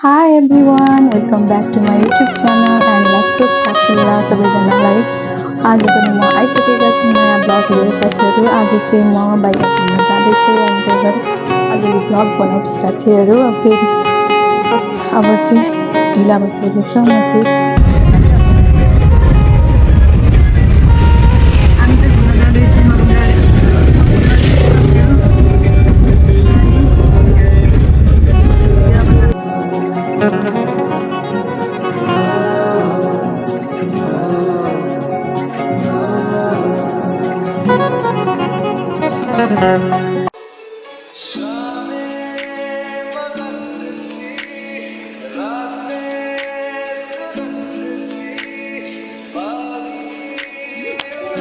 Hi everyone, welcome back to my YouTube channel and let's go Kapila सबैजनालाई आज पनि म आइसकेका छु नयाँ ब्लग लिएर साथीहरु। आज चाहिँ म बाहिर घुम्न जाँदैछु अनि त्यही भएर अलिअलि ब्लग बनाउँछु साथीहरु। फेरि अब चाहिँ ढिला भइसकेको छ। म चाहिँ हामी चाहिँ घुम्न जाँदैछौँ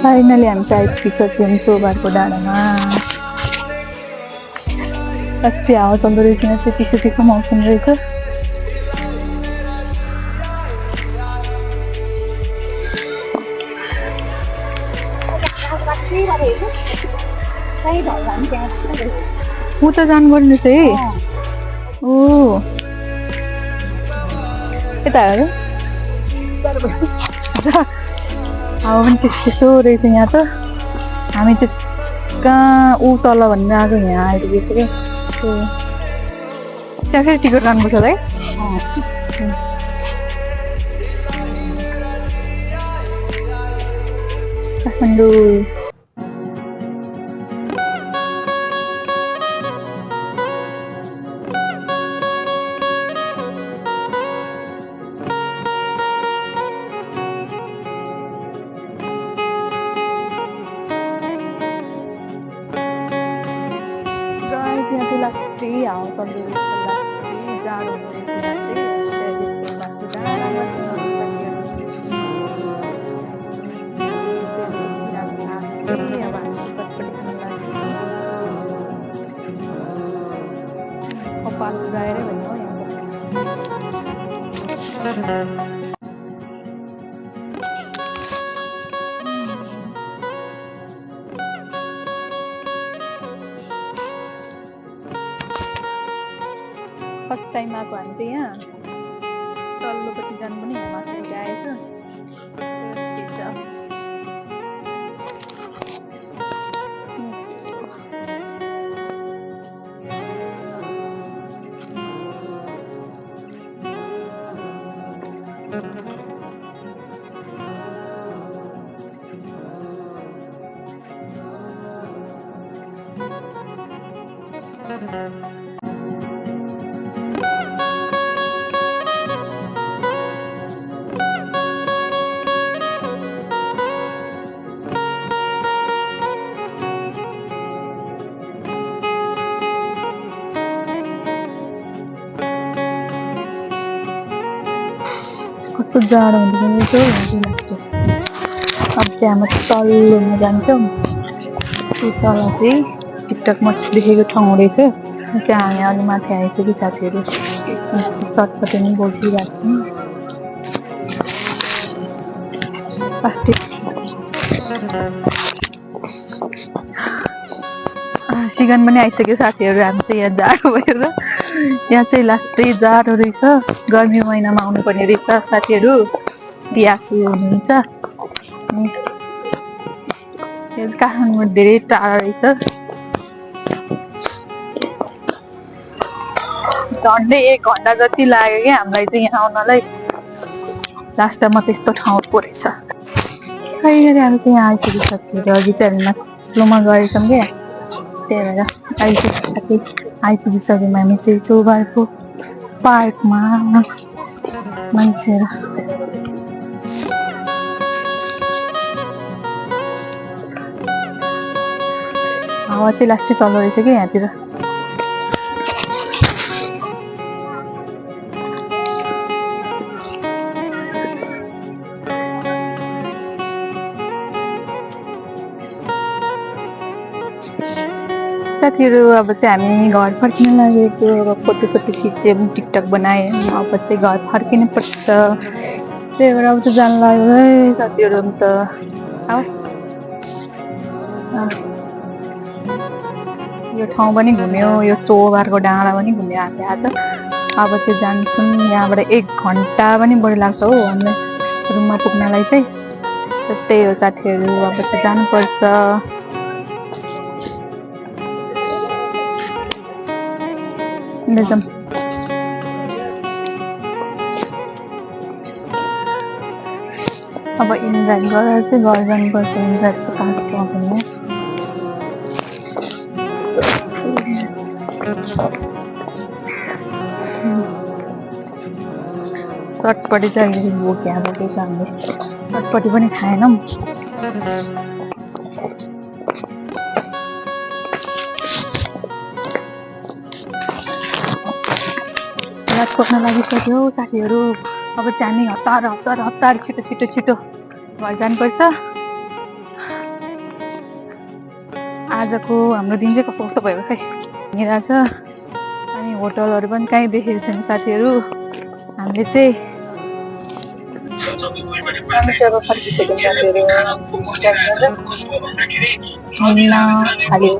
फाइनली हामी चाहिँ आइपुगिसक्यौँ चोबारको डाँडामा। अस्ति हावा चल्दो रहेछ यहाँ चाहिँ चिसो चिसो मौसम रहेछ। उता जानुपर्ने छ है। ओ यता हो हावा पनि चिसो रहेछ यहाँ त। हामी चाहिँ कहाँ ऊ तल भन्ने आएको यहाँ आइपुगेको क्या। त्यहाँ फेरि टिकट काट्नुपर्छ होला है। काठमाडौँ यहाँ चाहिँ लास्टै हावा चल्दो रहेछ। लास्टै जाडो हुँदो रहेछ यहाँ चाहिँ। बाटो डाँडामा अब हामी चटपटी खानु लाग्यो। कपाल उडाएरै भन्नु हो यहाँ फर्स्ट टाइम आएको हामी चाहिँ यहाँ तल्लोपट्टि जानु पनि यहाँ माथिपट्टि आएछ। कस्तो जाडो हुँदो रहेछ। अब चाहिँ हामी तल्लोमा जान्छौँ। त्यो तल चाहिँ टिकटकमा देखेको ठाउँ रहेछ। त्यहाँ हामी अलि माथि आइसक्यो साथीहरू। चटपटे पनि बोकिरहेको छौँ। सिगन पनि आइसक्यो साथीहरू। हामी चाहिँ यहाँ जाडो भएर यहाँ चाहिँ लास्टै जाडो रहेछ। गर्मी महिनामा आउनुपर्ने रहेछ साथीहरू। डियासु हुनुहुन्छ। यो काठमाडौँ धेरै टाढा रहेछ। झन्डै 1 घन्टा जति लाग्यो क्या हामीलाई चाहिँ यहाँ आउनलाई। लास्ट टाइममा त्यस्तो ठाउँ पो रहेछ। फाइनली हामी चाहिँ यहाँ आइसक्यो साथीहरू। अघि चाहिँ हामी स्लोमा गएछौँ क्या, त्यही भएर आइपुगिसक्यौँ हामी चाहिँ चौबारको पार्कमा। मान्छेहरू हावा चाहिँ लास्टै चल्दो रहेछ क्या यहाँतिर। साथीहरू अब चाहिँ हामी घर फर्किन लागेको। अब फोटोसोटो खिच्यौँ, टिकटक बनाएँ। अब चाहिँ घर फर्किनु पर्छ। त्यही भएर अब चाहिँ जानु लाग्यो है साथीहरू। अन्त यो ठाउँ पनि घुम्यो, यो चोबारको डाँडा पनि घुम्यो हामीले आज। अब चाहिँ जान्छौँ। यहाँबाट 1 घन्टा पनि बढी लाग्छ हो हामीलाई रुममा पुग्नलाई चाहिँ। त्यही हो साथीहरू, अब चाहिँ जानुपर्छ। अब इन्जोय गरेर चाहिँ घर जानुपर्छ। इन्जोय काँच पाउँदैन। चटपटी चाहिँ अलिकति भोक भएको छ हामीले। चटपटी पनि खाएनौँ। रात खोज्न लागिसक्यो साथीहरू। अब चाहिँ हामी हतार छिटो घर जानुपर्छ। आजको हाम्रो दिन चाहिँ कस्तो भयो खै हिँडिरहेछ। अनि होटलहरू पनि कहीँ देखेको छैन साथीहरू। हामीले चाहिँ फर्किसक्यौँ साथीहरू।